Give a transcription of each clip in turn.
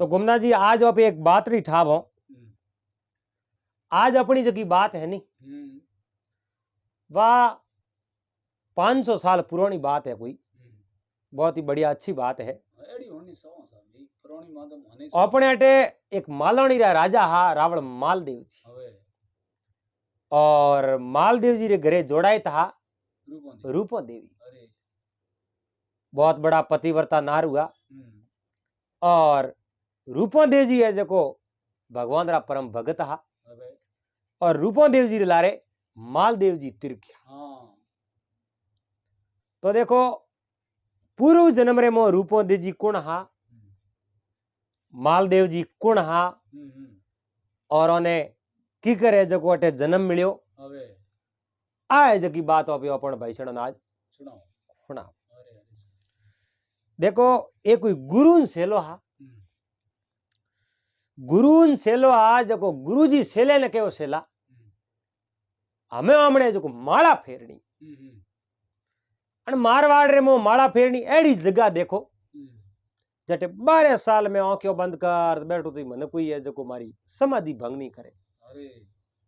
तो गुमना जी आज आप एक बात री ठाव हो। आज अपनी जगी बात है नहीं, वह 500 साल पुरानी बात है, कोई बहुत ही बढ़िया अच्छी बात है। अपने अटे एक मालवणी रा राजा हा रावण मालदेव जी, और मालदेव जी रे घरे जोड़ाए था रूपो देवी। बहुत बड़ा पतिव्रता नार हुआ। और रूपो देव जी है जो भगवान रा परम भगत हा, और रूपो देव जी रे लारे मालदेव जी तिरख्या। तो देखो पूर्व जन्म रे मो रूपो देव जी कुण हा, मालदेव जी कुण हा, और उन्हें की करे जो अटे जन्म मिलियो। आए जकी बात अपन भाई सण आज सुना। देखो एक कोई गुरुन सेलो हा, गुरुन सेलो आ जको गुरुजी सेले ने केवो सेला हमें हमने जो माला फेरनी, मारवाड़ रे मो माला फेरनी एड़ी जगह देखो जटे 12 साल में आंखों बंद कर बैठो तो मन कोई है जो मारी समाधि भंग नहीं करे।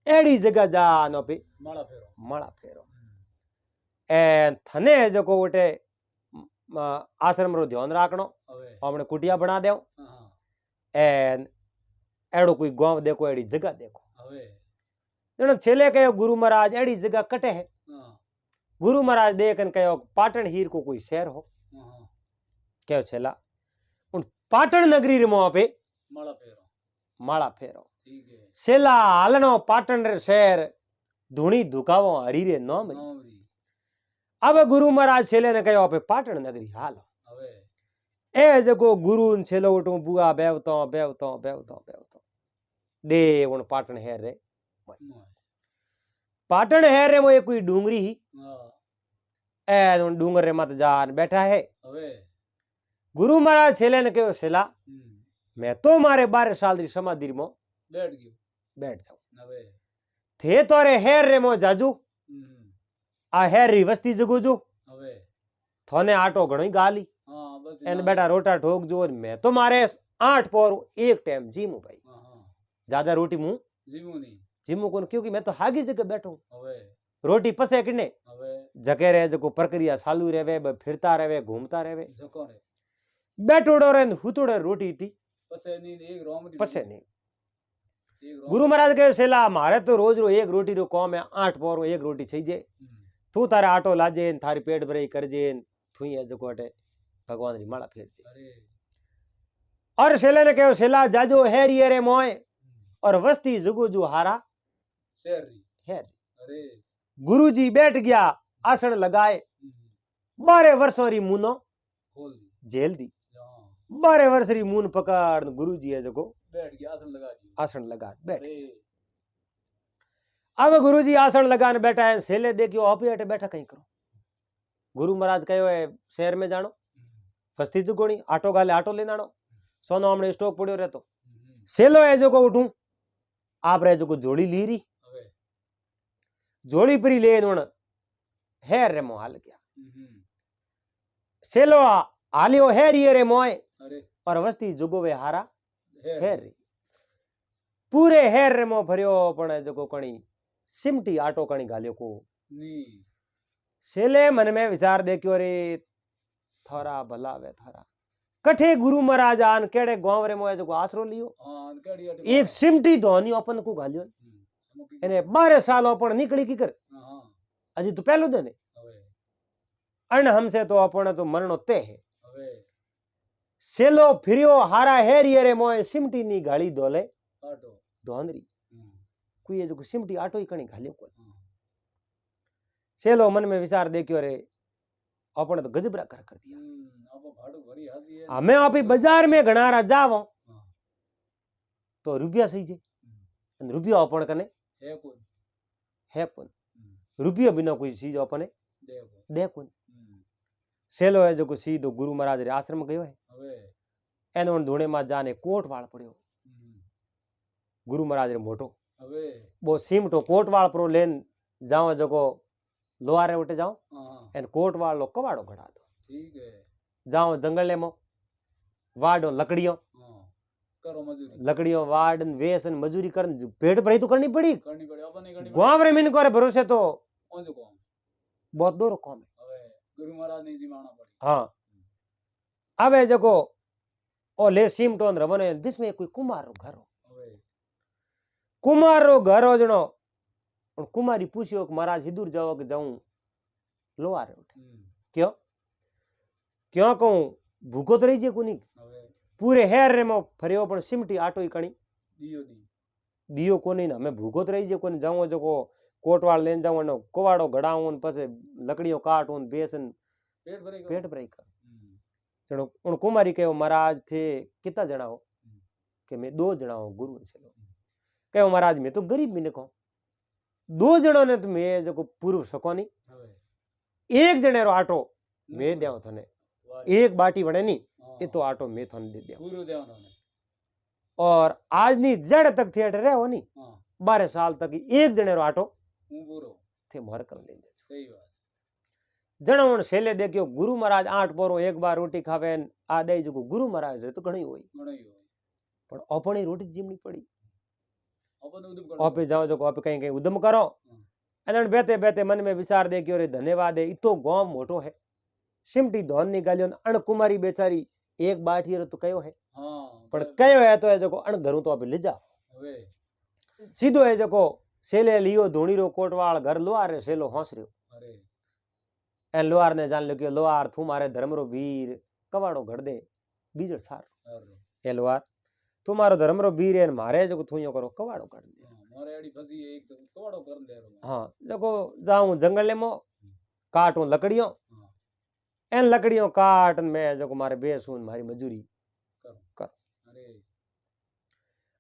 एड़ी जगह जा नो पे माला फेरो ए थने जो उठे आश्रम रो ध्यान राखनो, हमने कुटिया बना देव एन एड़ो कोई गांव देखो, एड़ी जगह देखो। जन छेले कहो गुरु महाराज एड़ी जगह कटे है। गुरु महाराज देखन कहो पाटन हीर को कोई शहर हो। कहो छेला उन पाटन नगरी रे मुआ पे माला फेरो। सेला हालनो पाटन रे शहर धुणी धुकावो हरी रे नाम री। अब गुरु महाराज छेले ने कहो पे पाटन नगरी हालो। ए जको गुरु छेलो उठू बुआ बेवतो बेवतो बेवतो बेवतो दे उन पाटन हेर रे। पाटन हेर रे वो कोई डूंगरी ही ए उन डूंगर रे मत जान बैठा है। गुरु महाराज छेले ने कहो सेला मैं तो मारे 12 साल री समाधि में बैठ जाऊं थे तोरे हेर रे मो जाजू आ हेर री वस्ती जगू जो थोने आटो घणो गाली एन बेटा रोटा ठोक जो। मैं तो मारे 8 पोर एक टाइम जीमू भाई, ज्यादा रोटी मुंह जीमू कौन, क्योंकि मैं तो हागी जगह बैठू रोटी पसे किने जके रहे जो प्रक्रिया चालू रहे फिरता रहे घूमता रहे बैठोड़ो रे हुतोड़े रोटी थी पसे नहीं। गुरु महाराज कहे सेला मारे तो रोज रो एक रोटी रो कौम है, 8 पोर एक रोटी चाहिए। तू तारे आटो लाजे थारी पेट भरे करजे थू है जो अटे भगवान री माला फेर जे। और सेले ने कहो सेला जाजो हेरी रे मोय और वस्ती जुगु जु हारा हेर। गुरु जी बैठ गया आसन लगाए 12 वर्षों री मुनो जेल दी। 12 वर्ष री मून पकड़ गुरु जी है जो बैठ गया आसन लगा बैठ। अब गुरु जी आसन लगाने बैठा है, सेले देखियो आप ही बैठा कहीं करो। गुरु महाराज कहो है शहर में जानो फस्ती जुगोनी आटो गाले आटो लेना आनो सोनो हमने स्टॉक पड़ियो रहतो। सेलो है जो को उठूं आप रहे जो को जोड़ी ली री जोड़ी परी ले उन हेर रे मोह हाल गया। सेलो हालियो हेर ये रे मोय और वस्ती जुगो वे हारा हेर री पूरे हेर रे मोह भरियो पण जो को कणी सिमटी आटो कणी गालियो को सेले मन में विचार देखियो रे थारा भला वे थारा कठे गुरु महाराज आन केड़े गांव रे मोए जो आसरो लियो एक सिमटी धोनी अपन को गालियो एने 12 साल अपन निकली की कर अजी तो पहलो दिन अन हमसे तो अपन तो मरणो ते है। सेलो फिरियो हारा हेरिये रे मोए सिमटी नी गाली दोले धोनरी कोई जो सिमटी आटो ही कणी गालियो को। सेलो मन में विचार देखियो रे अपन तो गजबरा कर दिया। हमें आप बाजार में घनारा जावो तो रुपया सही जे रुपया अपन कने है कोन रुपया बिना कोई चीज अपने दे कोन। सेलो है जो सीधो गुरु महाराज रे आश्रम गयो है एन उन धूणे में जाने कोट वाल पड़ियो गुरु महाराज रे मोटो वो सिमटो कोट वाल पर लेन जाओ जो लोहारे उठे जाओ एन कोट वाल लो कवाड़ो घड़ा दो जाओ जंगल में वाडो लकड़ियों करो मजदूरी लकड़ियों वाड़ वेस मजूरी कर पेट भरी तो करनी पड़ी अपन नहीं गांव रे मिन को भरोसे तो ओन जो काम बहुत दूर काम है હવે ગુરુ મહારાજ ની જીમાણા પડી हाँ अब है जको ओ ले सीमटोन रवने बिस्मे कोई कुमार रो घर हो હવે कुमार रो घर हो जणो और कुमारी पूछियो कि महाराज हिदूर जाओ कि जाऊं लो आ रहे उठे क्यों क्यों कहूं भूखो तो रही जे कोनी હવે पूरे हेर रे मो फरियो पण सिमटी आटो ही कणी દિયો દી दियो कोनी ना मैं भूखो तो रही जे कोनी जाऊं जको कोटवाड़ लेन जाऊं ने कोवाड़ो घड़ाऊं पछे लकड़ियों काटूं बेसन पेट भराई कर चलो उन कुमारी कहो महाराज थे कितना जना हो कि मैं 2 जना हो गुरु चलो कहो महाराज मैं तो गरीब भी को 2 जनों ने तो मैं जो पूर्व सको नहीं एक जने रो आटो मैं देव थने एक बाटी बने नहीं ये तो आटो मैं थने दे देव और आज नी जड़ तक थिएटर रहो नहीं 12 साल तक एक जने रो आटो थे मार कर ले सही बात जणों सेले देखियो गुरु महाराज 8 पोरो एक बार रोटी खावे आ दे जो गुरु महाराज रे तो घणी होई पण अपनी रोटी जीमनी पड़ी आपे जाओ जो आपे कहीं कहीं उद्यम करो अन बेते बेते मन में विचार दे कि रे धन्यवाद है इतो गांव मोटो है सिमटी धोन निकालियो अण कुमारी बेचारी एक बाटी रे तो कयो है हां पण कयो है तो है जो अण घरू तो आपे ले जा હવે सीधो है जो सेले लियो धोणी रो कोटवाल घर लो आ रे सेलो होसरियो अरे एन लोहार ने जान लो कि लोहार तू मारे धर्म रो वीर कवाड़ो घड़ दे बीजड़ सार ए लोहार तू मारो धर्म रो वीर है मारे जो थूयो करो कवाड़ो कर दे मारे एडी फसी एक तो कवाड़ो कर दे हां देखो जाऊं जंगल में काटूं लकड़ियों एन लकड़ियों काट में जो मारे बेसून मारी मजूरी कर अरे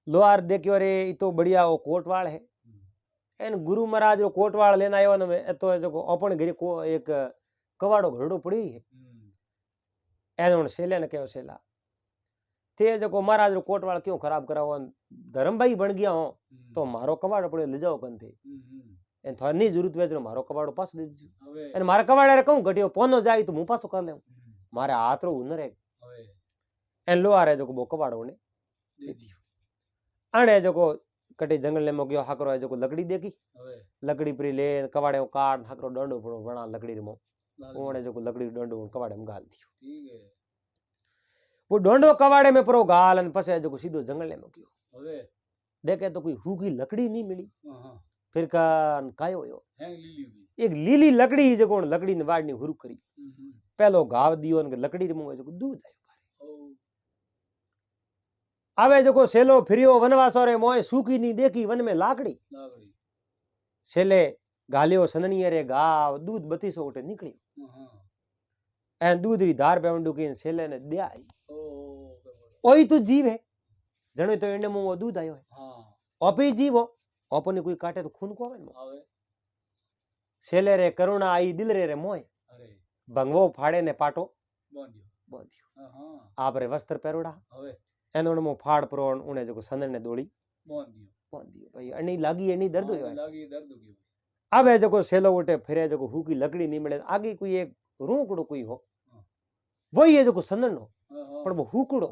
लोहार देखियो रे ई तो बढ़िया वो कोटवाल है एन गुरु महाराज रो कोटवाल लेना आयो ने तो जो अपन घरे को एक कवाड़ो घरडो पड़ी है एन उन सेले ने कहो सेला ते जो महाराज रो कोटवाल क्यों खराब करावो धर्म भाई बन गया हो तो मारो कवाड़ो पड़े ले जाओ कन थे एन थार नहीं जरूरत वेजरो मारो कवाड़ो पास दे दीजो एन मारे कवाड़े रे कहूं घटियो पोनो जाई तो मु पासो कर ले मारे हाथ रो हुनर है एन लो आ रे जो बो कवाड़ो ने दे दियो आने जो कटे जंगल में गयो हाकरो है जो लकड़ी देखी लकड़ी परी ले कवाड़े काट हाकरो डंडो पड़ो बना लकड़ी रे मो ओने जो लकड़ी डंडो कवाड़े में गाल दियो ठीक है वो डंडो कवाड़े में परो गाल अन पसे जो सीधो जंगल में गयो देखे तो कोई हुकी लकड़ी नहीं मिली फिर कान कायो होयो एक लीली लकड़ी जो लकड़ी ने वाड़नी हुरु करी पहलो घाव दियो न लकड़ी रे मो जो दूध आयो आवे जो सेलो फिरियो वनवासो रे मोए सूखी नहीं देखी वन में लाकड़ी सेले गालियो सननी रे गाव दूध 3200 उठे निकलियो एन दूध री धार पे डुकी सेले ने दे आई ओई तो जीव है जणे तो एने मो दूध आयो है हां ओपी जीव हो ओपने कोई काटे तो खून को आवे सेले रे करुणा आई दिल रे मोए अरे भंगवो फाड़े ने पाटो बांधियो हां आप रे वस्त्र पेरोड़ा हवे एन उन मो फाड़ प्रोन उने जो सनन ने दोड़ी बांधियो भाई अनी लागी एनी दर्द होयो गयो अब है जो सेलो उठे फिरे जो हुकी लकड़ी नहीं मिले आगे कोई एक रूकड़ो कोई हो वही है जो सनन हो पर वो हुकड़ो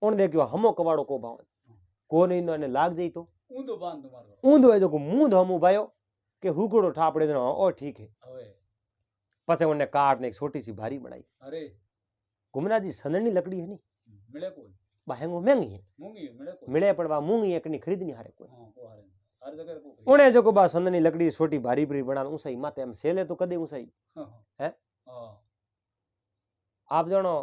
उन देखियो हमो कवाड़ो को बावन को नहीं ने लाग जाई तो ऊंधो बांध मारो ऊंधो है जो मुंह हमो बायो के हुकड़ो ठापड़े जनो ओ ठीक है पछे उन्हें काट ने एक छोटी सी भारी बनाई अरे घुमना जी सननी लकड़ी है नहीं मिले कोई बाहेंगो महंगी है मिले पण बा मूंगी एकनी खरीदनी हारे कोई हर जगह को उन्हें जो बा सननी लकड़ी छोटी भारी भारी बना ऊंचाई माथे हम सेले तो कदे ऊंचाई है आप जानो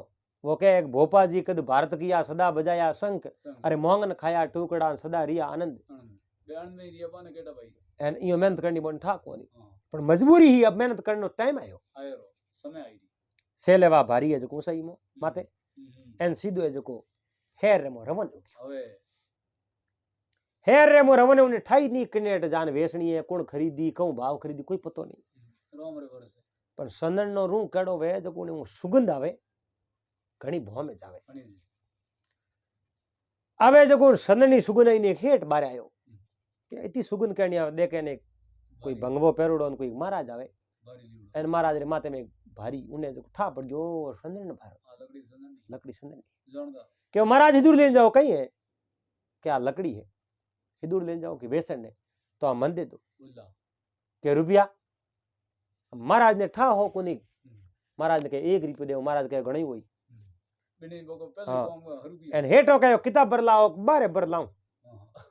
वो के एक भोपा जी कद भारत किया सदा बजाया शंख अरे मोंगन खाया टुकड़ा सदा रिया आनंद बयान में रिया पाने केटा भाई एन यो मेहनत करनी बन ठा कोनी पर मजबूरी ही अब मेहनत करनो टाइम आयो समय आई सेले वा भारी है जो ऊंचाई मो माथे एन सीधो है जो हेर रे मो रवन हवे हेर रे मो रवन उन्हें ठाई नी कनेट जान वेचनी है कौन खरीदी कहूं भाव खरीदी कोई पतो नहीं रोम रे वरस पर सनन नो रू केड़ो वे जो कोने सुगंध आवे घणी भो में जावे आवे जो सननी सुगंध ने हेट बारे आयो के इतनी सुगंध करनी आवे देखे ने कोई भंगवो पेरोडो कोई महाराज आवे एन महाराज रे माथे में भारी उन्हें जो ठा पड़ गयो सनन भार लकड़ी सनन के महाराज हिदूर ले जाओ कहीं है કે આ લકડી હે હિદુડ લઈને જાઓ કે બેસણ ને તો આ મન દે દો बोला કે રૂપિયા महाराज ने ठा हो कोनी महाराज ने के 1 रुपयो देव महाराज के घणी होई बिनी बोको पहले हाँ। काम हरुपी एन हेठो कहो किताब भर लाओ बारे भर लाऊं हां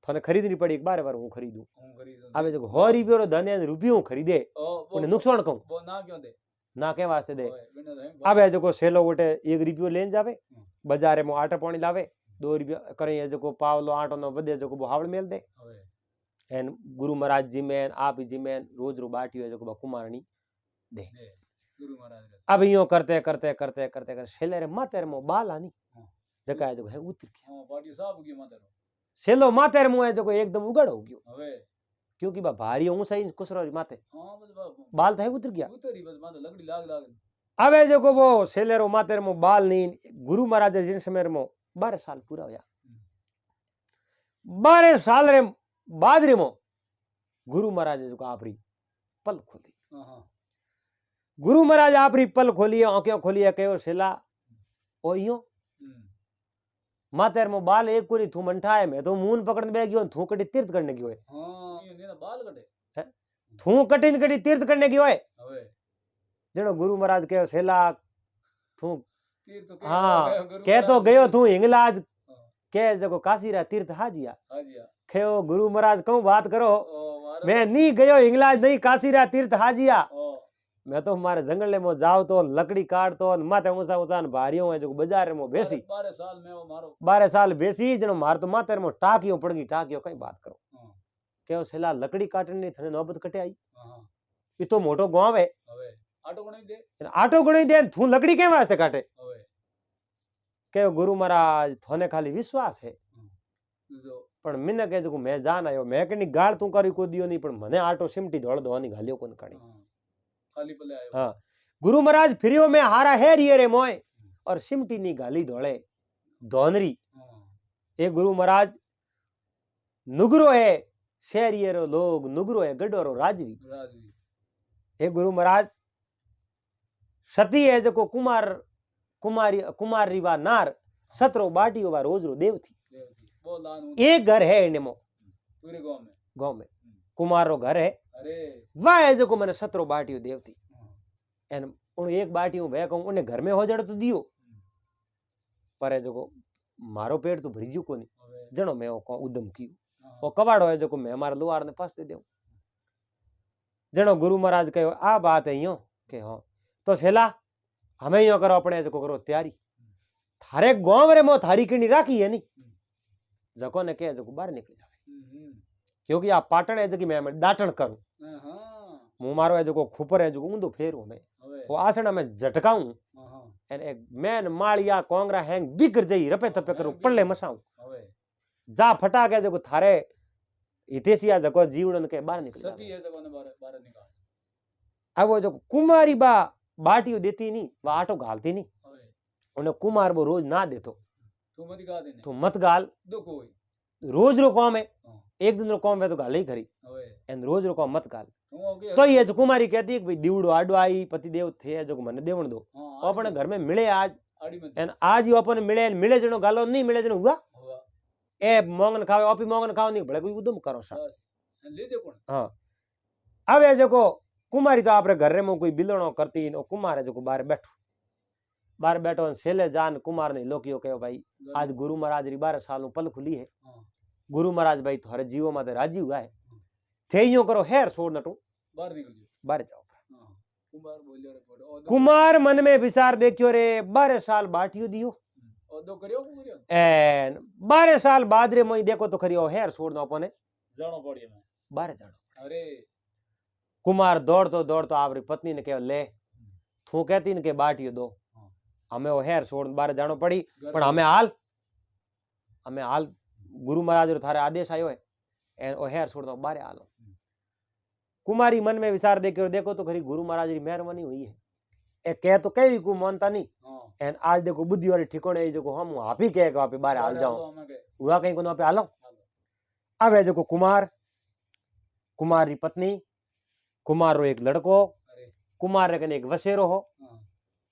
थाने खरीदनी पड़ी बारे बार हूं खरीदूं हम खरीद आवे जो 100 रुपयो रो धन है रुपयो खरीदे उन्हें नुकसान कहूं वो ना क्यों दे ना के वास्ते दे ओए बिना दे आवे जो सेलो गोटे 1 रुपयो लेन जावे बाजारे में आटा पानी लावे 2 रुपया करे जो पावलो आटो नो बदे जो हावड़ मेल दे ओए एन गुरु महाराज जी में आप जी में रोज रो बाटी है जो कुमारणी दे दे गुरु महाराज रे अब यो करते करते करते करते कर सेले रे माते रे मो बाल आनी हाँ। जका है जो है उतर गया हां पार्टी साहब की माते रो सेलो माते रे मुंह है जो एकदम उगड़ हो गयो हवे क्योंकि बा भारी हूं सही कुसरो री माते हां बस बाल थे उतर गया उतरी बस माते लकड़ी लाग लाग अबे जो वो सेलेरो माते रे मो बाल नी गुरु महाराज जिन समय रे मो 12 साल पूरा होया 12 साल रे बाद रे मो गुरु महाराज जो आपरी पल खोली हां हां गुरु महाराज आपरी पल खोली आंखें खोली कहो सेला ओ यो मातेर मो बाल एक कोनी थू मंठा है मैं तो मून पकड़ने बे गयो थू कटी तीर्थ करने गयो है हां ये ना बाल कटे थू कटिन कटी तीर्थ करने गयो है हवे जणो गुरु महाराज कहो सेला थू तीर तो हाँ कह तो गयो थू हिंगलाज के जको काशीरा तीर्थ हाजिया हाजिया कहो गुरु महाराज कहूं बात करो ओ मारे मैं नहीं गयो हिंगलाज नहीं काशीरा तीर्थ हाजिया ओ मैं तो हमारे जंगल में जाओ तो लकड़ी काटतो माथे ऊंचा ऊंचा भारियों है जो बाजार में बेसी 12 साल में वो मारो 12 साल बेसी जनो मार तो माथे में टाकियो पड़ गई टाकियो कई बात करो हां कहो सेला लकड़ी काटने थने नौबत कटे आई हां ये तो मोटो गांव है हवे आटो कोनी दे आटो गणी दे थू लकड़ी के वास्ते काटे हवे कहो गुरु महाराज थाने खाली विश्वास है जो पण मिने के जो मैं जान आयो मैं कनी गाल तू करी को दियो नहीं पण मने आटो सिमटी धोळ दोनी घालियो कोन काणी हां खाली पले आयो हां गुरु महाराज फिरियो में हारा है रिये रे मोय और सिमटी नी गाली धोळे धोनरी हां ए गुरु महाराज नुगरो है शहरिये रो लोग नुगरो है गडो रो राजवी राजवी हे गुरु महाराज सती है जो कुमार कुमारी कुमार रीवा नार सतरो बाटी वा रोज रो देव थी देवती वो लान एक घर है इने मो पूरे गांव में कुमार रो घर है अरे वह है जो मैंने सतरो बाटियो देव थी एन उन एक बाटियो वे कहूं उन्हें घर में हो जड़ तो दियो पर है जो मारो पेट तो भरी जू कोनी हवे जनो मैं वो उदम कियो हां वो कबाड़ो है जो मैं हमारे लोहार ने पास दे देऊ जनो गुरु महाराज कहो आ बात है यो के हां तो सेला हमें यो करो अपने जो करो तैयारी थारे गांव रे मो थारी किनी राखी है नी जको ने के जो बाहर निकल जावे क्योंकि आप पाटण है जो मैं डाटण करूं हां मुंह मारो है जो खुपर है जो ऊंधो फेरू मैं हवे वो आसना में झटकाऊं हां एन एक man Mallya Kongara hang beaker जई रपे तपे करूं पल्ले मसाऊं हवे जा फटा के जो थारे हितेसिया जको जीवड़न के बाहर निकल सती है जको ने बाहर निकाल अब वो जो कुमारी बा बाटियो देती नहीं वो आटो घालती नहीं हवे उन्हें कुमार वो रोज ना देतो तू मत गा देने तो मत गाल दुख होई रोज रो काम है हां एक दिन रो काम है तो गाल ही करी हवे एन रोज रो काम मत गाल तू ओके तो ये जो कुमारी कहती है कि भाई दीवड़ो आडो आई पति देव थे जो मने देवण दो हां अपने घर में मिले आज आड़ी में एन आज ही अपन मिले मिले जनो गालो नहीं मिले जनो हुआ हुआ ए मोंगन खावे ओपी मोंगन खाओ नहीं भले कोई उदम करो सा बस ले जे कोन हां अब ये जो कुमारी तो आपरे घर में कोई बिलणो करती नो कुमार है जो बाहर बैठो सेले जान कुमार ने लोकियो कहो भाई आज गुरु महाराज री 12 सालों पल खुली है हां गुरु महाराज भाई थारे जीवो माते राजी हुआ है थे यो करो हेर छोड़ नटू बाहर निकल जो बाहर जाओ हां कुमार बोलियो रे पड़ो कुमार मन में विचार देखियो रे 12 साल बाटियो दियो ओ दो करियो एन 12 साल बाद रे मई देखो तो खरियो हेर छोड़नो अपने जानो पड़ियो मैं बाहर जानो अरे कुमार दौड़तो आपरी पत्नी ने कहो ले तू कहती न के बाटियो दो हमें वो हेर छोड़ बाहर जानो पड़ी पण हमें हाल गुरु महाराज रो थारे आदेश आयो है एन ओ हेर छोड़ दो बाहर हालो कुमारी मन में विचार देखो तो खरी गुरु महाराज री मेहरबानी हुई है ए कह तो कई को मानता नहीं हां एन आज देखो बुद्धि वाली ठिकाने जो हम आप ही कह के आप बाहर हाल जाओ हुआ कहीं को पे हालो अब है जो कुमार री पत्नी कुमार रो एक लड़को कुमार रे कने एक वसेरो हो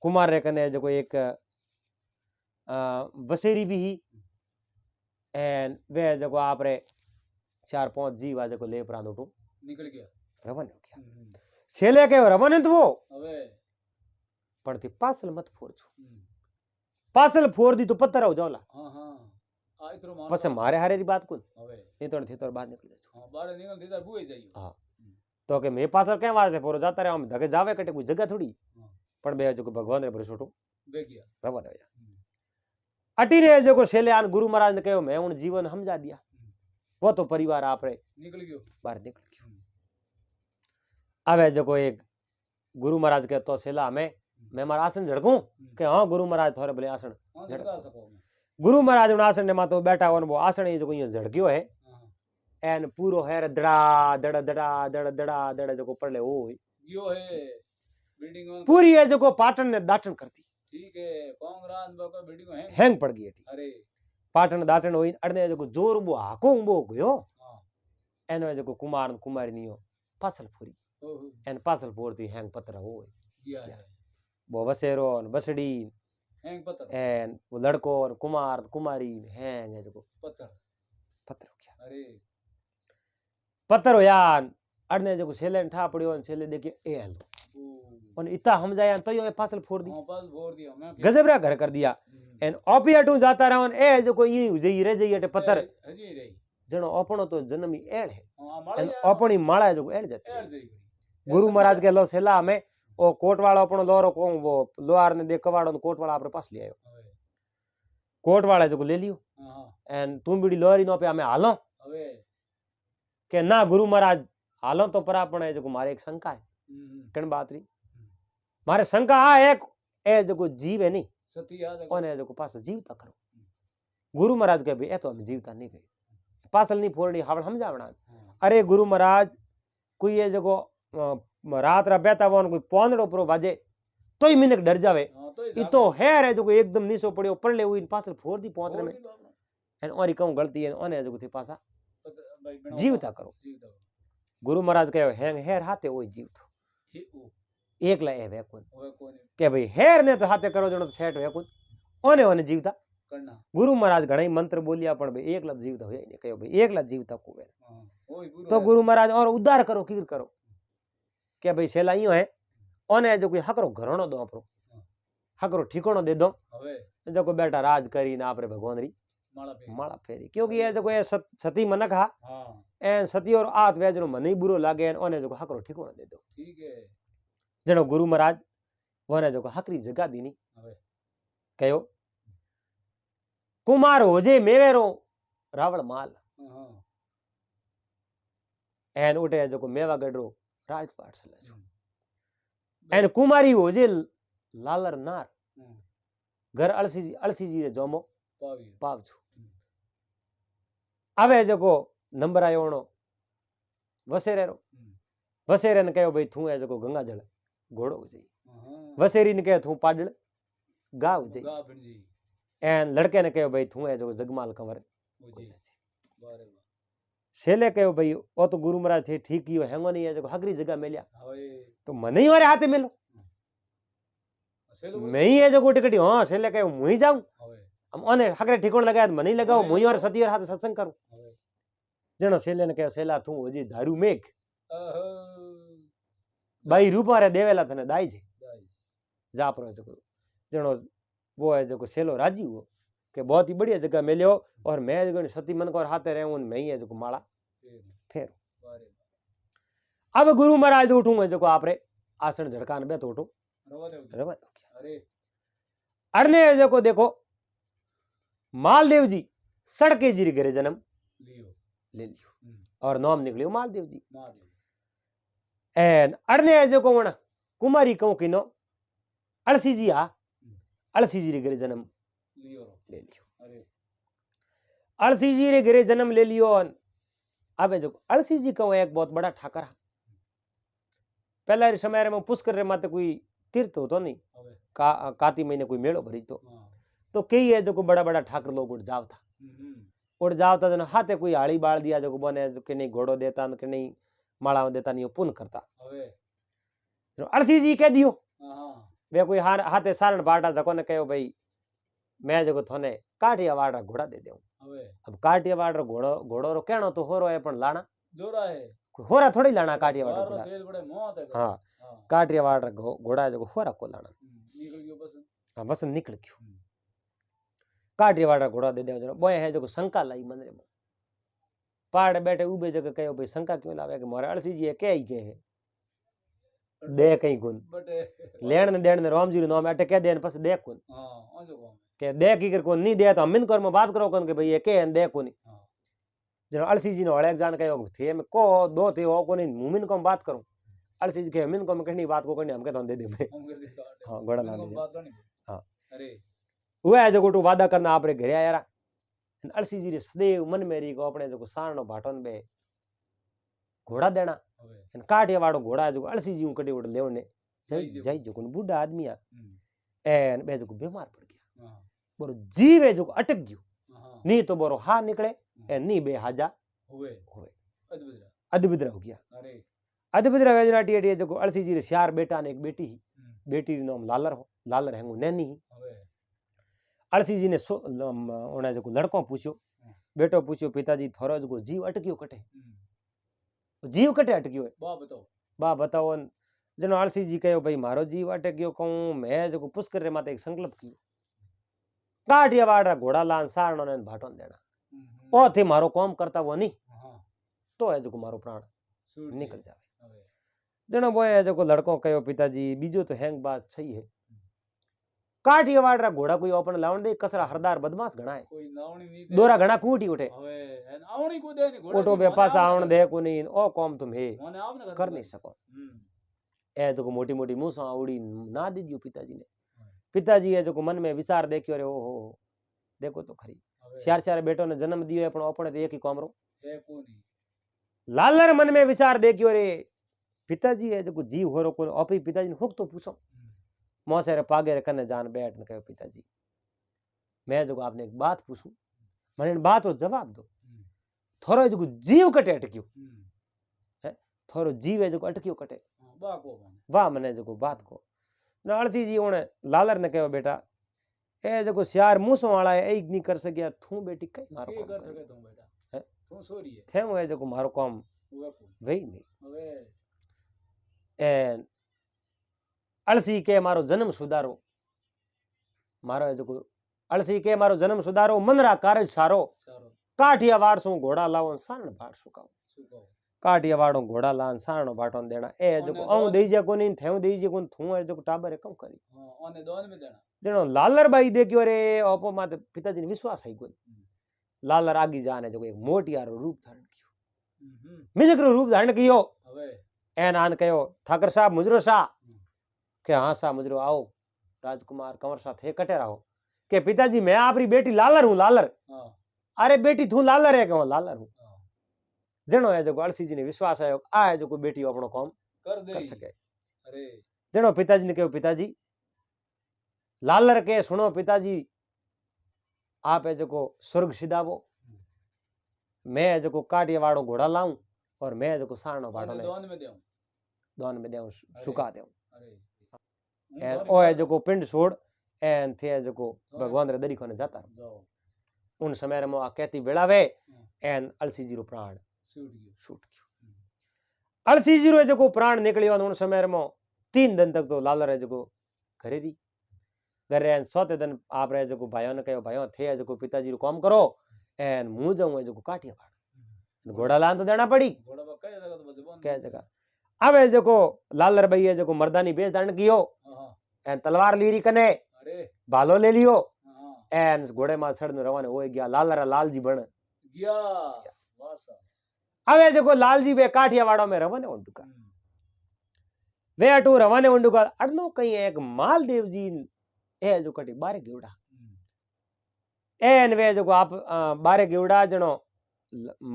कुमार रे कने जो एक वसेरी भी ही एन वे जको आपरे 4-5 जीव आ जको ले प्रांत उठू निकल गया रवन हो गया छेले के रवन तो वो હવે पण थी पासल मत फोड़ छो पासल फोड़ दी तो पत्थर हो जाओला हाँ हाँ आ इतरो मान पसे मारे हारे री बात कोन હવે नहीं तो थी तो बाहर निकल जाओ हाँ बारे निकल दीदार बुए जाइयो हाँ तो के मैं पासल के वास्ते फोरो जाता रहे हम धके जावे कटे कोई जगह थोड़ी पण बे जो भगवान रे भरोसो तो बे गया रवन हो अटी रे जो छेले आन गुरु महाराज ने कहो मैं उन जीवन समझा दिया वो तो परिवार आप रे निकल गयो बाहर निकल गयो आवे जो एक गुरु महाराज के तो छेला हमें मैं मारा आसन झड़कूं के हाँ गुरु महाराज थोड़े भले आसन हाँ झड़का सको मैं गुरु महाराज उन आसन ने मातो बैठा हुआ वो आसन ही जो कोई झड़कियो है एन पूरो हेर दड़ा दड़ा दड़ा दड़ा दड़ा दड़ा जो पड़ले ओ गयो है बिल्डिंग में पूरी है जो पाटन ने दाटन करती ठीक है कांगरान बको बिल्डिंग में हैंग पड़ गई थी अरे पाटन दाटन होई अड़ने जो जोर बो हाको बो गयो हाँ एन जो कुमार कुमारी नियो पासल फोरी ओहो एन पासल फोरती हैंग पत्थर हो गया है वो वसेरो बसड़ी हैंग पत्थर एन वो लड़को और कुमार कुमारी हैंग है जो पत्थर पत्थर हो गया अरे पत्थर हो यान अड़ने जो छेले ठा पड़ियो छेले देखिए ए हलो और इतना समझाया तो यो फासल फोड़ दी हाँ पास फोड़ दिया मैं गजब रा घर कर दिया एन ओपी अटू जाता रहो ए जो कोई यूं जई रह जई अटे पत्थर हजी रही जणो अपनो तो जन्म ही एड़ है हाँ एन मारे अपनी माळा जो एड़ जाती एर जई गुरु महाराज के लो सेला में ओ कोट वाला अपनो लोरो को वो लोहार ने दे कवाड़ो कोट वाला आपरे पास ले आयो कोट वाला जो ले लियो हाँ एन तुम बीड़ी लोहरी नो पे हमें हालो હવે के ना गुरु महाराज हालो तो पर अपने जो मारे एक शंका है कण बात री मारे शंका आ एक ए जो जीव है नहीं सती याद है ओने जो पास जीवता करो गुरु महाराज के भी ए तो हम जीवता नहीं भाई पासल नहीं फोड़नी हावड़ समझावना अरे गुरु महाराज कोई ये जो रात रा बेता वन कोई पोंदड़ो परो बाजे तो ही मिनक डर जावे हाँ तो ई तो हेर है जो एकदम नीसो पड़ियो पड़ ले हुई पासल फोड़ दी पोंदरे में एन ओरी कहूं गलती है ओने जो थी पासा जीवता करो गुरु महाराज कहे हैंग हेर हाथे ओई जीव तो एकला ए वे कोन के भाई हेर ने तो हाथे करो जणो तो सेट वे कोन ओने ओने जीवता करना गुरु महाराज घणई मंत्र बोलिया पण भाई एकला जीवता होय ने कहो भाई एकला जीवता को वे ओए गुरु तो गुरु महाराज और उद्धार करो कीर करो के भाई सेला इयो है ओने जो कोई हकरो घरनो दो आपरो हकरो ठिकानो दे दो હવે जो को बेटा राज करी ना आपरे भगवान री माला फेरी क्योंकि ये जो कोई सती मनक हा हाँ एन सती और आत वेजनो मने बुरो लागे एन ओने जो को हकरो ठिकानो दे दो ठीक है जणो गुरु महाराज वने जो को हकरी जगह दीनी હવે कहो कुमार होजे मेवेरो रावण माल हाँ एन उठे जो को मेवा गडरो राजपाट सले एन कुमारी होजे लालर नार घर अलसी जी रे जोमो पावी पाव छु आवे जो को नंबर आयो ओनो वसेरे रो वसेरे ने कहो भाई थू है जो को गंगा जल घोड़ो हो जाई हाँ वसेरी ने कहे थू पाडल गाव हो जाई गा बन जी एन लड़के ने कहो भाई थू है जो जगमाल कंवर हो जी बारे वाह सेले कहो भाई ओ तो गुरु महाराज थे ठीक ही हैंगो नहीं है जो हगरी जगह मिलिया હવે तो मने ही वारे हाथे मिलो सेलो मैं ही है जो टिकटी हां सेले कहो मुई जाऊं હવે हम ओने हगरे ठिकाण लगाया मने ही लगाओ मुई और सती और हाथ सत्संग करूं હવે जणो सेले ने कहो सेला थू होजी दारू मेघ अहो बाई रूपा रे देवेला तने दाई छे दाई जापरो जो जणो वो है जो सेलो राजी हुओ कि बहुत ही बढ़िया जगह मिलियो और मैं जो सती मन को हाथे रहूं मैं ही है जो माला फेर बारे अब गुरु महाराज उठूं है जो आपरे आसन झड़कान बैठो उठो रवा दे रवन अरे अरने जो देखो मालदेव जी सड़के जी घरे जन्म लियो ले लियो और नाम निकलियो मालदेव जी महादेव एन अरने जो वण कुमारी कहूं किनो अलसी जी आ अलसी जी घरे जन्म लियो ले लियो अरे अलसी जी रे घरे जन्म ले लियो अब जो अलसी जी कहूं एक बहुत बड़ा ठाकर पहला रे समय में पुष्कर रे माते कोई तीर्थ होतो नहीं હવે काती महीने कोई मेड़ो भरी हाँ तो कई है जो बड़ा बड़ा ठाकर लोग उठ जावता उठ जावता जन हाथे कोई हाड़ी बाल दिया जो बने जो कि नहीं घोड़ो देता कि नहीं माला देता नहीं पुण्य करता હવે अलसी जी कह दियो हाँ वे कोई हाथे सारण बाटा जको ने कहो भाई मैं जको थोने काठियावाड़ रा घोड़ा दे देऊं। हवे अब काठियावाड़ रो घोड़ो घोड़ो रो कहणो तो होरो है पण लाना जोरा है होरा थोड़ी लाना काठियावाड़ रो बार घोड़ा। तेज बड़े मौत है हाँ हां काठियावाड़ रा घोड़ा है जको होरा को लाना। निकल गयो बस हाँ बस निकल गयो। काठियावाड़ रा घोड़ा दे देऊं जनो बोय है जको शंका लाई मन में पहाड़ बैठे उबे जगह कहो भाई शंका क्यों लावे कि मोरे अड़सी जी के ही के है दे कहीं गुन बटे लेण ने देण ने राम जी रो नाम अटे कह देन पस दे कोन हां आजो काम के दे की कर कोन नहीं दे तो हम कर में बात करो कोन के भाई ये के है दे कोनी हां जनो अड़सी जी ने हड़े जान कहो थे में को दो थे हो कोनी मुमिन को बात करूं अड़सी जी के मिन को में कहनी बात को करनी हम के तो दे दे भाई हम कर दी हां घोड़ा ला दे बात करनी हां अरे वो है जो वादा करना आपरे घरे आया अड़सी जी रे सदैव मन में री को अपने जो सारणो भाटोन बे घोड़ा देना हवे काठियावाड़ो घोड़ा जो अड़सी जी कटी उड़ लेवने जय जय जो बूढ़ा आदमी आ हम्म एन बे जो बीमार पड़ गया हां बोरो जीवे जो अटक गयो हां नी तो बोरो हा निकले ए नी बे हाजा हुए होवे अद्भुत अदबिद्रा हो गया अरे अदबिद्रा वेजनाटी एटी जो अड़सी जी रे चार बेटा ने एक बेटी ही हम्म बेटी रो नाम लालर हो लालर हैंगो नैनी ही हवे अड़सी जी ने ओने जो लड़को पूछ्यो बेटो पूछ्यो पिताजी थोरो जो जीव अटक्यो कटे जीव कटे अटक्यो है बा बताओ जनो अड़सी जी कहो भाई मारो जीव अटक्यो कहूं मैं जो पुष्कर रे माते एक संकल्प कियो काठियावाड़ रा घोड़ा लान सारणो ने भाटोन देना ओ थे मारो काम करता वो नहीं तो है जो मारो प्राण निकल जावे जनो बोए है जो लड़को कहो पिताजी बीजो तो हैंग बात सही है काठियावाड़ रा घोड़ा कोई अपन लावण दे कसरा हरदार बदमाश घणा है कोई नावणी नहीं दे दोरा घणा कूटी उठे हवे आवणी को दे नहीं ओटो बे पास आवण दे को नहीं ओ कॉम तुम हे मोने आपने कर नहीं सको ए जो मोटी मोटी मुंह से उड़ी ना दीजियो पिताजी ने पिताजी है जो मन में विचार देखियो रे ओ देखो तो खरी चार चार बेटों ने जन्म दियो पण अपने तो एक ही काम रो है कोनी लालर मन में विचार देखियो रे पिताजी है जो जीव हो रो को अपी पिताजी ने हुक तो पूछो मोसे रे पागे रे कने जान बैठ ने कहो पिताजी मैं जो आपने एक बात पूछूं मने बात रो जवाब दो थोरो जो जीव कटे अटक्यो है थोरो जीव है जो अटक्यो कटे बा को वाह मने जो बात को अड़सी जी ओने लालर ने कहो बेटा ए जो श्यार मुसो वाला है एक नहीं कर सकिया थू बेटी कई मारो के कर सके तुम बेटा है तू सोरी है थे है जो मारो काम वही नहीं हवे ए अड़सी के मारो जन्म सुधारो मारो है जो अड़सी के मारो जन्म सुधारो मनरा कार्य सारो काठियावाड़ सु घोड़ा लावो सारण भाट सुकाओ काठियावाड़ो घोड़ा लान सारणो भाटोन देना ए जो औ देजे कोनी थेउ देजे कोन थू है जो टाबर कम करी हां ओने दोन में देना जनो लालर बाई देखियो रे ओपो माते पिताजी ने विश्वास है कोई लालर आगी जाने जो एक मोटियारो रूप धारण कियो मिजकरो रूप धारण कियो हवे एन आन कहो ठाकर साहब मुजरो सा के हां सा मुजरो आओ राजकुमार कंवर सा थे कटे रहो के पिताजी मैं आपरी बेटी लालर हूं लालर अरे बेटी तू लालर है के लालर हूं जनो है जो अड़सी जी ने विश्वास आयो आ है जो कोई बेटी अपनो काम कर सके अरे जनो पिताजी ने कहो पिताजी लालर के सुनो पिताजी आप है जो स्वर्ग सिधावो मैं जो काठियावाड़ो घोड़ा लाऊं और मैं जो सारणो भाटो ने दोन में देऊं सुका देऊं एन ओ है जो पिंड छोड़ एन थे जो भगवान रे दरी कोने जाता उन समय में आ कहती बेड़ावे एन अड़सी जी रो प्राण छूट गयो अड़सी जी रो जो प्राण निकलियो उन समय में 3 दिन तक तो लालर है जो घरे री घरे सोते दिन आप रहे जो भाइयों ने कहो भाइयों थे जो पिताजी रो काम करो एन मुंह जाऊं है जो काठियावाड़ घोड़ा लान तो देना पड़ी क्या जगह अब है जो लालर भाई है जो मर्दानी बेच धारण कियो एन तलवार लीरी कने भालो ले लियो एन घोड़े मां सड़न रवाने हो गया लालर लालजी बन गया अब है जो लालजी वे काठियावाड़ो में रवाने उंडुका वे अटू रवाने उंडुका अडनो कहीं एक मालदेव जी ए जो कटी बारे गेवड़ा एन वे जो आप बारे गेवड़ा जनो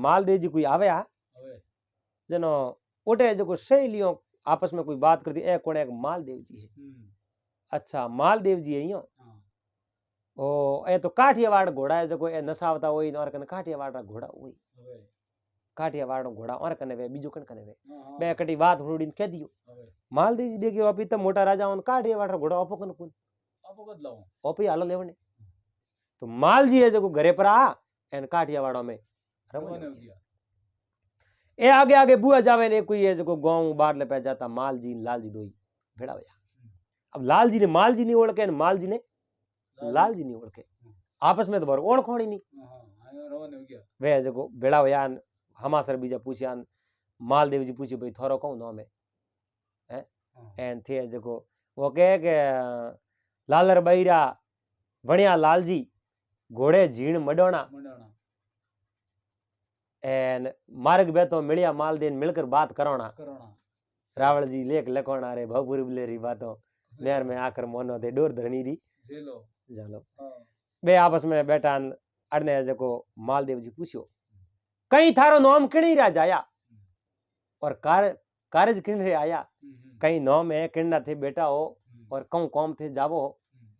मालदेव जी कोई आवे आ जनो उठे जो सहेलियों आपस में कोई बात करती ए कौन एक मालदेव जी है अच्छा मालदेव जी है यो ओ ए तो काठियावाड़ घोड़ा है जो ए नसावता होई और कने काठियावाड़ रा घोड़ा होई काठियावाड़ घोड़ा और कने वे बीजो कने वे बे कटी बात हुड़ीन कह दियो मालदेव जी देखियो अभी तो मोटा राजा उन काठियावाड़ रा घोड़ा अपो कन कुन अपो कद लाओ ओपी हालो लेवने तो मालजी है जो घरे पर आ एन काठियावाड़ो में रवाना हो गया ए आगे आगे बुआ जावे ने कोई है जो गांव बाहर ले पे जाता मालजी लालजी दोई भेड़ा होया। अब लालजी ने मालजी नहीं ओळखे ने मालजी ने लालजी नहीं ओळखे आपस में तो बर ओळखोणी नहीं। रवाना हो गया वे जो भेड़ा होया हमासर बीजा पूछया मालदेव जी पूछ्यो भाई थारो कौन नाम है एन थे जो वो कहे के लालर बैरा वणिया लालजी घोड़े झीण मडोना एन मार्ग बेतो मिलिया मालदेव मिलकर बात करोना रावल जी लेख लखोना रे भवपुर बिलेरी बातों नेर में आकर मोनो दे डोर धरनी री जालो बे आपस में बैठा अड़ने जको मालदेव जी पूछ्यो कहीं थारो नाम किणी राज आया और कारज किण रे आया कहीं नाम है किणना थे बेटा हो और कौन कौम थे जावो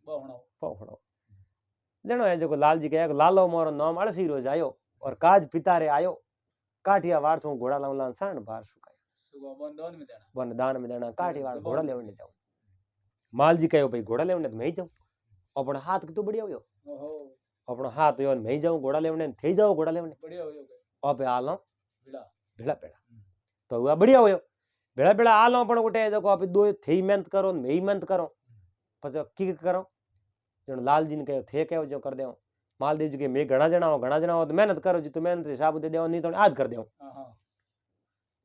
पहुड़ो जनो है जको लाल जी कहे लालो मोरो नाम अलसी रोज आयो और काज पिता रे आयो काठियावाड़ सो घोड़ा लाउला साण बार सुकायो वन दान में देना काठियावाड़ घोड़ा लेवने जाओ माल जी कहो भाई घोड़ा लेवने तो मैं ही जाऊं अपना हाथ की तो बढ़िया हो अपना हाथ यो मैं ही जाऊं घोड़ा लेवने थे जाओ घोड़ा लेवने बढ़िया हो आपे आलो भेड़ा पेड़ा तो हुआ बढ़िया हो भेड़ा पेड़ा आलो पण गोटे जको आप दो थे मेहनत करो मैं ही मेहनत करो પછી की करो जण लाल जी ने कहो थे कहो जो कर देओ मालदेव जी के मैं घना जणा हो तो मेहनत करो जी तो मेहनत हिसाब दे देओ नहीं तो आज कर देओ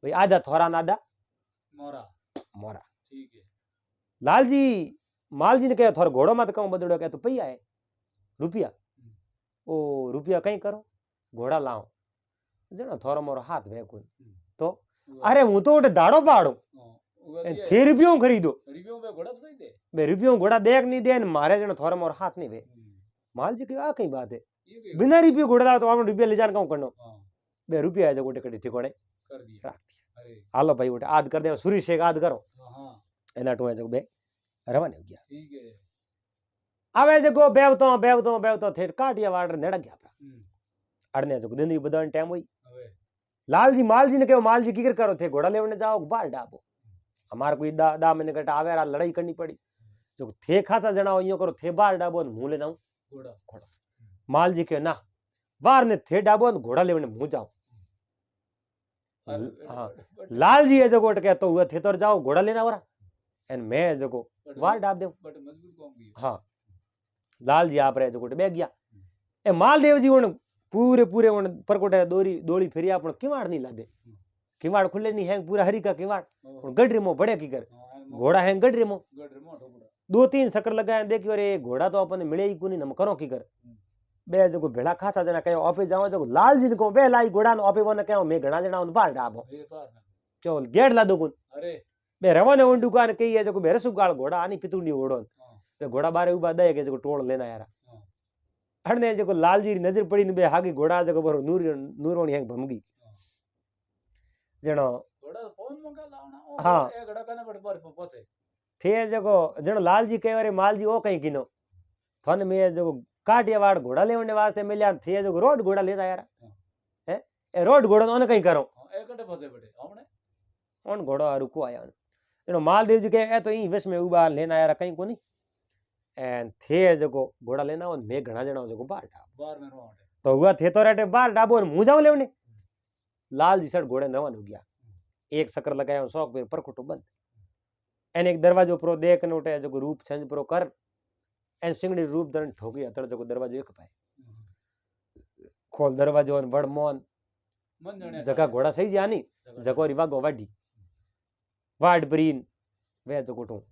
भाई आधा थोड़ा नादा मोरा मोरा ठीक है लाल जी माल जी ने कहो थोड़ा घोड़ो मत कहूं बदड़ो कह तो पैया है रुपया ओ रुपया कहीं करो घोड़ा लाओ जणो थोरो मोरो हाथ भेको तो अरे हूं तो गोटे दाड़ो पाड़ो थे रुपयों खरीदो रुपयों घोड़ा देख नहीं दे मारे जणो थोरो मोरो हाथ नहीं वे माल जी आ कई बात है बिना रुपये घोड़ा लाओ तो आपने रुपया ले जान कहूं करनो बे रुपया है जो गोटे कटी ठिकाने कर दिया रख दिया हालो भाई गोटे आद कर दे सूरी शेख आद करो एना टो है जो बे रवाना हो गया ठीक है आवे जको बेवतो बेवतो बेवतो थे काठियावाड़ नेड़ गया अड़ने जो दिन बदन टाइम हुई लाल जी माल जी ने कहो माल जी की करो थे घोड़ा लेवने जाओ बाहर डाबो हमार कोई दा मैंने कटा आवे लड़ाई करनी पड़ी जो थे खासा जना हो यो करो थे बाहर डाबो मुंह ले जाऊं घोड़ा घोड़ा माल जी के ना बाहर ने थे डाबो घोड़ा लेवने मुंह जाओ हाँ लाल जी है जो गोट के तो हुआ थे तो जाओ घोड़ा लेना वाला एन मैं जो को बाहर डाब दे हाँ लाल जी आप रहे जो गोटे बैग गया ए मालदेव जी उन पूरे पूरे उन परकोटे दोड़ी फिरी अपन किवाड़ नहीं लादे किवाड़ खुले नहीं है पूरा हरी का किवाड़ गडरे मो बड़े की कर घोड़ा है गडरे मो 2-3 शक्कर लगाए देखियो अरे घोड़ा तो अपन मिले ही कोनी नम करो की कर बे जो भेड़ा खासा जना कहो ऑफिस जाओ जो लाल जी को बे लाई घोड़ा ऑफिस वन कहो मैं घना जना बाहर डाबो चल गेट ला दो अरे बे रवाने उन दुकान कही है जो बेरसु गाल घोड़ा आनी पितुंडी ओड़ो बे घोड़ा बारे उबा दे के जो टोल लेना यार अड़ने जो लाल जी नजर पड़ी बे हागी घोड़ा जो बरो नूरोणी है भमगी जणो हाँ थे जो जणो लाल जी कहे अरे माल जी ओ कहीं किनो थन में जो काठियावाड़ घोड़ा लेवने वास्ते मिलिया थे जो रोड घोड़ा लेता यार है ए रोड घोड़ा ओने कहीं करो ओन घोड़ा रुको आया जणो मालदेव जी कहे ए तो ई विश में उबा लेना यार कहीं कोनी एन थे जो घोड़ा लेना और मैं घना जना जो बाहर में तो हुआ थे तो रेटे बाहर डाबो मुंह जाओ लेवने लाल जी सर घोड़े रवान हो गया एक शक्कर लगाया शौक पे परखुटो बंद एन एक दरवाजो प्रो देख नोटे जो रूप छंज प्रो कर एन सिंगड़ी रूप दन ठोकी अतड़ जो दरवाजो एक पाए खोल दरवाजो और बड़ मोन जगह घोड़ा सही जानी जको रिवा गोवाडी वाड ब्रीन वे जो कोटो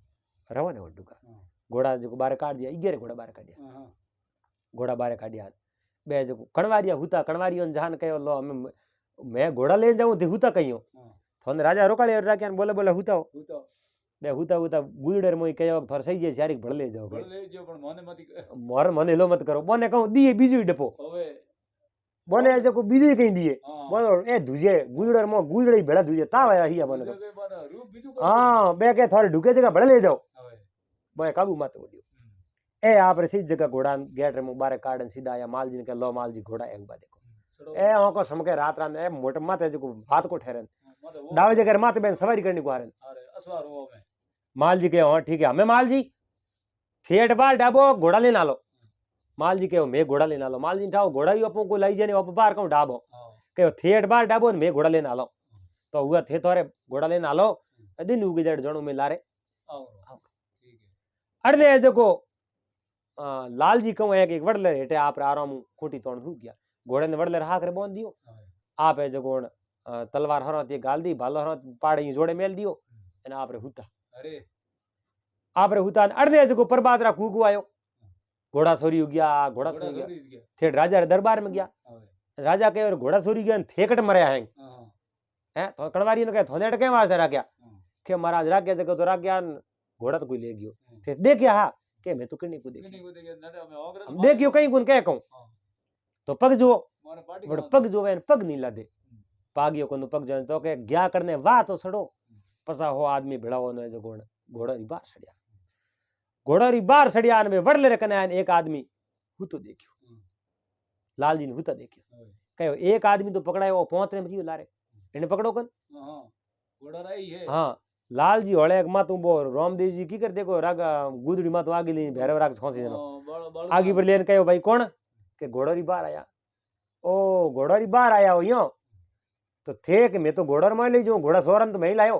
रवान हो डुका घोड़ा जो बारे काट दिया 11 घोड़ा बारे काट दिया घोड़ा बारे काट दिया बे जो कणवारिया हुता कणवारियो जान कयो लो मैं घोड़ा ले जाऊं ते हुता कहियो थोन राजा रोकाले राख्यान बोले बोले हुता बे हुता हुता गुजड़र मोई कयो थोर सही जे सारी भड़ ले जाओ पण मने मत मोर मने लो मत करो बोने कहूं दिए बीजू डपो बोने जो को बीजू कहीं दिए बोलो ए धुजे गुजड़र मो गुजड़ी भेड़ा धुजे ता आया हिया बोने तो हां बे के थोर ढुके जगह भड़ ले जाओ बोए काबू मत ओडियो ए आप रे सी जगह घोड़ा गेट रे बारे काडन सीधा आया माल जी ने के लो माल जी घोड़ा एक बा देखो ए ओको समके रात रात ए मोट माथे जो हाथ को ठहरन दावे जगह माथे बेन सवारी करनी को आरन अरे असवार हो में माल जी के हां ठीक है हमें माल जी थिएट बार डाबो घोड़ा लेना लो माल जी कहो मैं घोड़ा लेने आलो माल जी ठाओ घोड़ा ही अपो को लाई जाने आप बाहर कहूं डाबो हाँ कहो थेट बाहर डाबो ने मैं घोड़ा लेने आलो तो हुआ थे तोरे घोड़ा लेने आलो दिन उगे जड़ जणो में लारे आओ आओ। ठीक है अड़ने देखो लाल जी कहूं है कि वड़ले हेटे आप आराम खूंटी तोड़ दू गया घोड़े ने वड़ले हाथ रे बोन दियो हाँ आप है जको तलवार हरो ते गाल दी भालो हरो पाड़ी जोड़े मेल दियो एने आप रे हुता अरे आप रे हुता अड़ने जको परबात रा कूकू आयो घोड़ा सोरी हो गया घोड़ा घोड़ा सोरी गया सोरी गया थेट राजा रे दरबार में गया हाँ राजा कहे और घोड़ा सोरी गया थेकट मरया है हाँ हैं तो कड़वारी ने कहे थोनेट के वास्ते राख्या हाँ के महाराज राख्या जको तो राख्या घोड़ा तो कोई ले गयो थे देखिया हा के मैं तो किनी को देखी किन्हीं को देखे नडा में ऑग्रस हम देखियो कहीं कुन कह कहूं हाँ तो पग जो मारे पार्टी वड़ का पग जो है पग नहीं लादे पागियो को पग जो तो के गया करने वाह तो सड़ो पसा हो आदमी भिड़ाओ ने जो घोड़ा री बार सड़िया घोड़ा री बार सड़िया ने वड़ले रखने आन एक आदमी हु तो देखियो लाल जी ने हुता देखियो कहो एक आदमी तो पकड़ायो वो पहुंचने में जियो लारे इने पकड़ो कन हाँ घोड़ा रही है हाँ लाल जी होले मा तू बो रामदेव जी की कर देखो राग गुदड़ी मा तो आगे ली भैरव राग खोसी जनो आगे पर लेन कहो भाई कौन के घोड़ा री बार आया ओ घोड़ा री बार आया हो यो तो थे कि मैं तो घोड़ा रे ले जो घोड़ा सोरन तो मैं ही लायो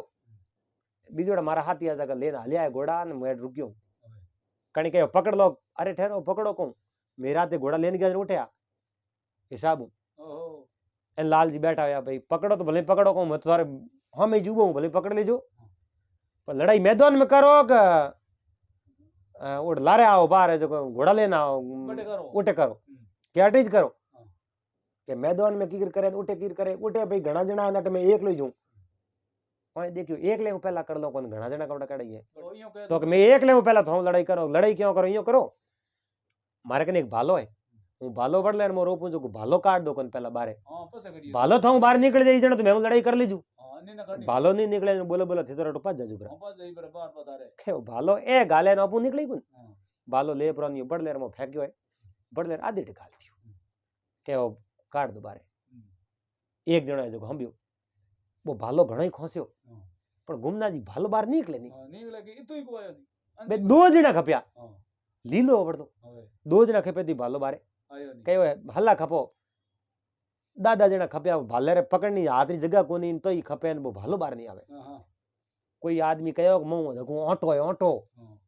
बीजोड़ा मारा हाथी आ जगह लेना लिया घोड़ा ने मैं रुकियो कणी कहो पकड़ लो अरे ठहरो पकड़ो को मेरा ते घोड़ा लेने गया उठया हिसाब ओहो एन लाल जी बैठा होया भाई पकड़ो तो भले पकड़ो को मैं तो थारे हाँ मैं जुबो भले पकड़ लीजो पर लड़ाई मैदान में करो कि उड़ लारे आओ बाहर है जो घोड़ा लेना आओ बटे करो उठे करो क्या अटैच करो के मैदान में कीकर करे उठे भाई घना जना नट में एक ले जाऊं ओए देखियो एक ले पहला कर लो कौन घना जना कपड़ा कड़ाई है तो यूं कह तो कि मैं एक ले पहला थो लड़ाई क्यों करो यूं करो मारे कने एक भालो है हूँ भालो बढ़ लेन मो रोपूं जो भालो काट दो कन पहला बारे हाँ पता करिए भालो था बाहर निकल जाई जण तो मैं लड़ाई कर लीजू हाँ नहीं ना कड़ी भालो नहीं निकले बोलो बोलो थे तो पज जाजू हाँ पास जाई पर बार बता रहे के भालो ए गाले न अपू निकली कुन हाँ भालो ले परनियो बढ़ लेर मो फेंक्यो है बढ़ लेर आधी ढकाल थियो के ओ काट दो बारे एक जणो है जो हंबियो वो भालो घणो ही खोस्यो पण गुमना जी भालो बाहर निकले नहीं हाँ नहीं लगे इतो ही को आयो नहीं बे दो जणा खप्या हाँ लीलो वरदो हवे दो जणा खपे थी भालो बारे आयो नहीं कयो है हल्ला खपो दादा जणा खप्या भाले रे पकड़नी हाथ री जगह कोनी तो ही खपे वो भालो बाहर नहीं आवे हाँ हाँ कोई आदमी कयो मु देखो ऑटो है ऑटो हाँ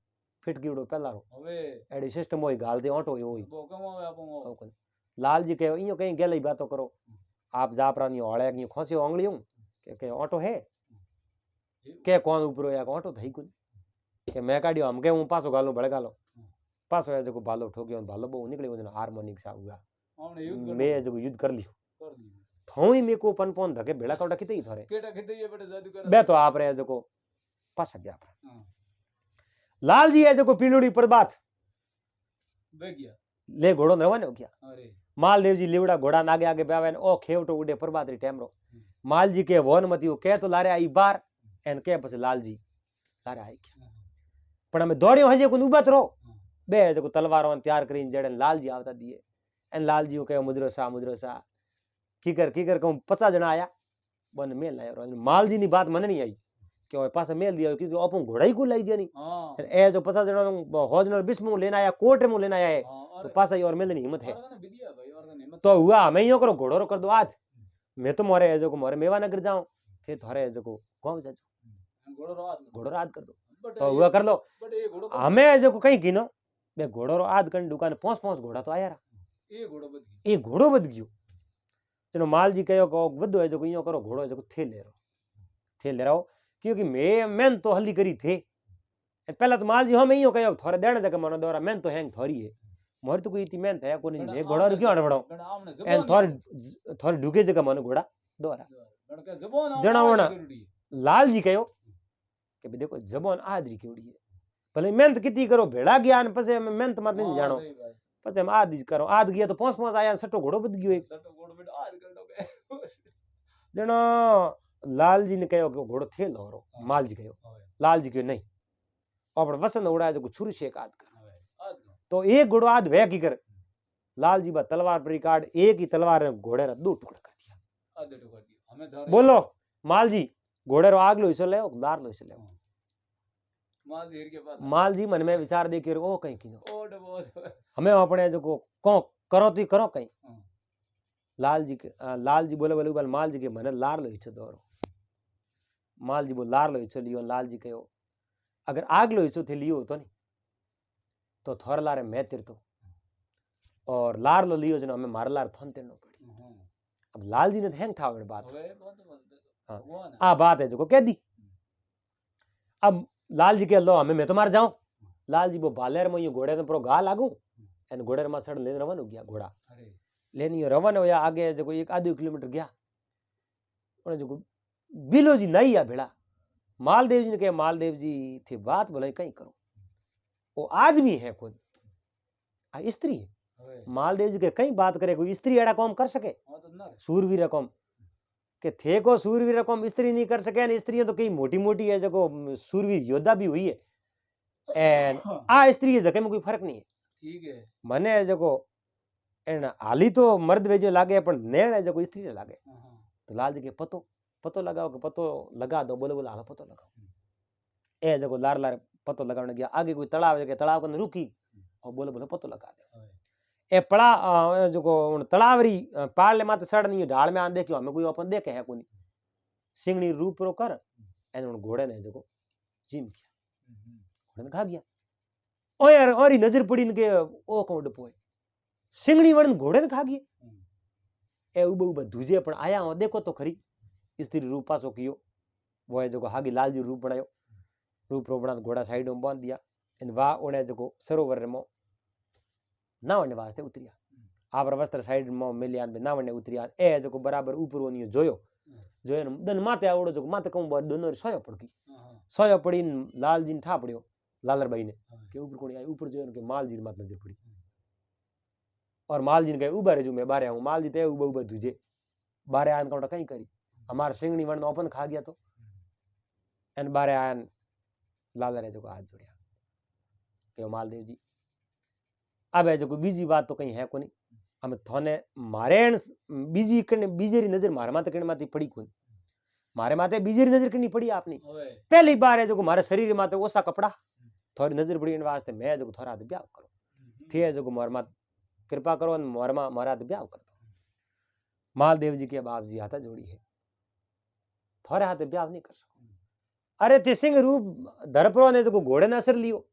फिटकीड़ो पहलारो हवे एडी सिस्टम होई गाल दे ऑटो होई वो कमावे आपो ओकन लाल जी कहो इयो कहीं गेलई बातो करो आप जापरानी हळे की खोसियो आंगलियों के ऑटो है के कौन ऊपर या ऑटो थई कुन के मैं काडियो हम के हूं पासो गालो बळे गालो पासो है जको भालो ठोकियो भालो बो निकले वजन हार्मोनिक सा हुआ हमने युद्ध कर मैं जको युद्ध कर लियो कर दी थोई में को पन धके भेड़ा काउडा किते ही थोरे केटा खेते ये बेटे जादू कर बे तो आप रे जको पासा गया हां लाल जी है जको पीलुड़ी परबात बे गया ले घोड़ो रवाने हो गया अरे मालदेव जी लिवड़ा घोड़ा नागे आगे ब्यावे ओ खेवटो उडे परबात री टेमरो माल जी के वोन मतियो के तो लारे आई बार एन के पछ लाल जी लारे आई क्या पण हमें दौड़ियो हजे को उबत रो बे जको तलवारों तैयार करीन जड़न लाल जी आवता दिए एन लाल जी के मुजरो सा कीकर कहूं 50 जना आया बन मेल लायो माल जी नी बात मन नहीं आई कि ओए पास मेल दिया क्योंकि आपो घोड़ा ही को लाई जनी हां ए जो 50 जना होजनर बिस्मु लेना आया कोट में लेना आया तो पास आई और मेल नहीं हिम्मत है और ने विद्या भाई और ने हिम्मत तो हुआ हमें यो करो घोड़ो रो कर दो आज मैं तो मोरे जो को मोरे मेवा नगर जाऊं थे थारे जो को गांव जाजो घोड़ो रात कर दो तो हुआ कर लो बट ये घोड़ो हमें जो को कहीं गिनो बे घोड़ो रो आध कन दुकान 5 घोड़ा तो आया ये घोड़ो बद गई ए घोड़ो बद गयो चलो माल जी कहो को वदो है जो को यो करो घोड़ो है जो को थे ले रहो क्योंकि मैं तो हल्ली करी थे पहला तो माल जी हम यो कहो थोड़े देने जगह मन दोरा मैं तो हैंग थोड़ी है मोर तो कोई इतनी मेहनत है कोनी मैं घोड़ा रो क्यों अड़बड़ो एन थोड़ी ढुके जगह मन घोड़ा दोरा बड़का जबान जनावना लाल जी कहो कि भाई देखो जबान आदरी केवड़ी है भले मेहनत कितनी करो भेड़ा ज्ञान पसे मेहनत मत नहीं जानो पसे हम आदि करो आद गया तो 5 आया सटो घोड़ो बद गयो एक सटो घोड़ो बेटा आज कर दोगे जनो लाल जी ने कहो कि घोड़ो थे लोरो माल जी कहो लाल जी कहो नहीं और वसन उड़ा जो छुरी से एक आद कर तो एक घोड़ो आद वे की कर लाल जी बा तलवार पर काट एक ही तलवार ने घोड़े रा 2 टुकड़ा कर दिया आधे टुकड़ा दिया हमें बोलो माल जी घोड़े रो आग लो इसे ले दार लो इसे ले माल हीर के पास माल जी मन में विचार दे के ओ कहीं कीनो ओ डबो हमें अपने जो को करो ती करो कहीं हाँ। लाल जी बोले बोले बोल माल जी के मने लार लो इच्छो दौरो माल जी बोल लार लो इच्छो लियो लाल जी कहो अगर आग लो इच्छो थे लियो तो नहीं तो थोर लारे मैं तिर तो और लार लो लियो जनो हमें मार लार थन तेरनो पड़ी अब लाल जी ने हैंग ठाव बात हाँ आ बात है जो कह दी अब लाल जी के लो हमें मैं तो मार जाऊं लाल जी वो बालेर में घोड़े ने पूरा गा लागू एन घोड़े में सड़ लेने रवन हो गया घोड़ा लेनी ये रवन होया आगे जो एक आधे किलोमीटर गया उन्हें जो बिलो जी नहीं आ भेड़ा मालदेव जी ने कहा मालदेव जी थे बात भले कहीं करो वो आदमी है खुद आ स्त्री है मालदेव जी के कहीं बात करे कोई स्त्री एड़ा कौम कर सके सूरवीर कौम के थे को सूरवीर कौम स्त्री नहीं कर सके न स्त्री तो कई मोटी मोटी है जो सूरवीर योद्धा भी हुई है एंड आ स्त्री जगह में कोई फर्क नहीं है ठीक है मने जो एन हाली तो मर्द वेजो लागे पण नेण जो स्त्री लागे तो लाल जी के पतो लगाओ के पतो लगा दो बोले बोले हालो पतो लगाओ ए जो लार लार पतो लगाने गया आगे कोई तालाब है के तालाब कने रुकी और बोले बोले पतो लगा दे ए पड़ा जो तालावरी पाले माते सड़ नहीं ढाल में आंदे क्यों हमें कोई अपन देखे है कोनी सिंगणी रूप रो कर एन घोड़े ने जो जीम किया घोड़े ने खा गया ओ यार और नजर पड़ी इनके ओ कौन डपोए सिंगणी वण घोड़े ने खा गई ए उब उब दूजे पण आया हो देखो तो खरी स्त्री रूप पासो कियो वो है जो हागी लाल जी रूप बनायो रूप रो बना घोड़ा साइड में बांध दिया इन वाह ओने जो सरोवर में नावने वास्ते उतरिया आप वस्त्र साइड में मिलिया नावने उतरिया ए जो बराबर ऊपर ओनियो जोयो जोयो दन माते आवड़ो जो माते कहूं दोनों सोयो पड़की सोयो पड़ी लाल जी ने ठा पड़ियो लालर भाई ने के ऊपर कोनी आई ऊपर जोयो के माल जी मात नजर पड़ी और माल जी ने कहे उबा रेजू मैं बारे आऊं माल जी ते उबा उबा दूजे बारे आन काउंटा कहीं करी हमार सिंगणी वण ओपन खा गया तो एन बारे आन लालर जो हाथ जोड़िया के मालदेव जी अब है जो बीजी बात तो कहीं है कोनी हमें थोने मारे बीजी कने बीजेरी नजर मारे माते कने माती पड़ी कोनी मारे माते बीजेरी नजर कनी पड़ी आपनी पहली बार है जो मारे शरीर माते ओसा कपड़ा थोड़ी नजर पड़ी इन वास्ते मैं जो थोड़ा ब्याह करो थे जो मोर मात कृपा करो मोरमा मोरा ब्याह कर दो मालदेव जी के बाप जी हाथ जोड़ी है थोड़े हाथ ब्याह नहीं कर सको अरे ते सिंह रूप धरपरो ने जो घोड़े ने असर लियो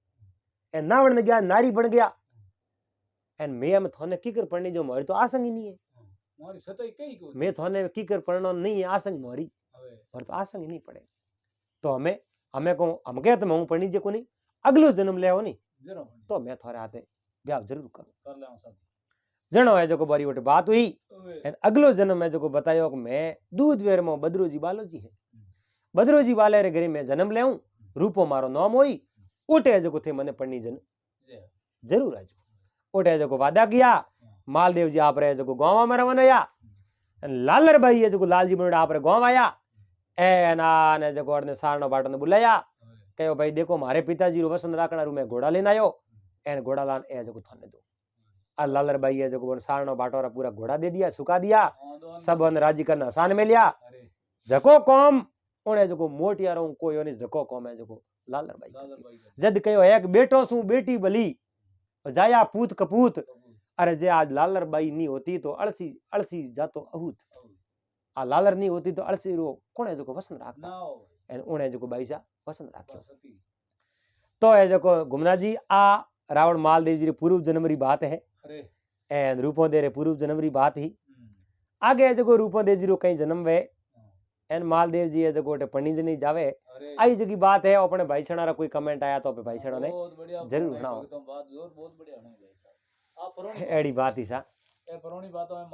ए नावण में गया नारी बन गया एन मैं में थोने कीकर पड़नी जो मोरी तो आसंग ही नहीं है मोरी सतई कई को मैं थोने कीकर पड़नो नहीं है आसंग मोरी और तो आसंग ही नहीं पड़े तो हमें को हम कहते मैं पढ़नी जे को नहीं अगलो जन्म ले आओ नहीं तो मैं थोड़े हाथे ब्याह जरूर करूं कर ले साथ जनो है जो बड़ी वोटे बात हुई एन अगलो जन्म है जो बतायो कि मैं दूध वेर में बदरो जी बालो जी है बदरो जी बाले रे घरे में जन्म ले रूपो मारो नाम होई ओटे जो थे मने पढ़नी जन जरूर है जो ओटे जो वादा किया मालदेव जी आप रहे जो गांव में रवन या लालर भाई है जो लाल जी बन आप गांव आया ए ना ने जो ने सारनो बाटो ने बुलाया कहो भाई देखो मारे पिताजी रो वसन राखना रू मैं घोड़ा लेने आयो एन घोड़ा लान ए जो थाने दो आ लालर भाई है जो सारनो बाटो पूरा घोड़ा दे दिया सुखा दिया सब राजी करना आसान में लिया जको कौम उन्हें जो मोटियारो कोई ओनी जको कौम है जो लालर भाई जद कहो एक बेटो सु बेटी बली जाया पूत कपूत अरे जे आज लालर बाई नहीं होती तो अलसी अलसी जातो अहूत आ लालर नहीं होती तो अलसी रो कोने जो वसन राखता एन उन्हें जो बाई सा वसन राख्यो तो है जो घुमना जी आ रावण मालदेव जी रे पूर्व जन्म री बात है एन रूपो दे रे पूर्व जन्म री बात ही आगे जो रूपो दे जी रो कहीं जन्म वे एन मालदेव जी है जो पंडित जी नहीं जावे आई जगी बात है अपने भाई छणा रा कोई कमेंट आया तो भाई छणा ने जरूर सुनाओ बहुत बढ़िया एड़ी बात ही सा ए पुरानी बातों में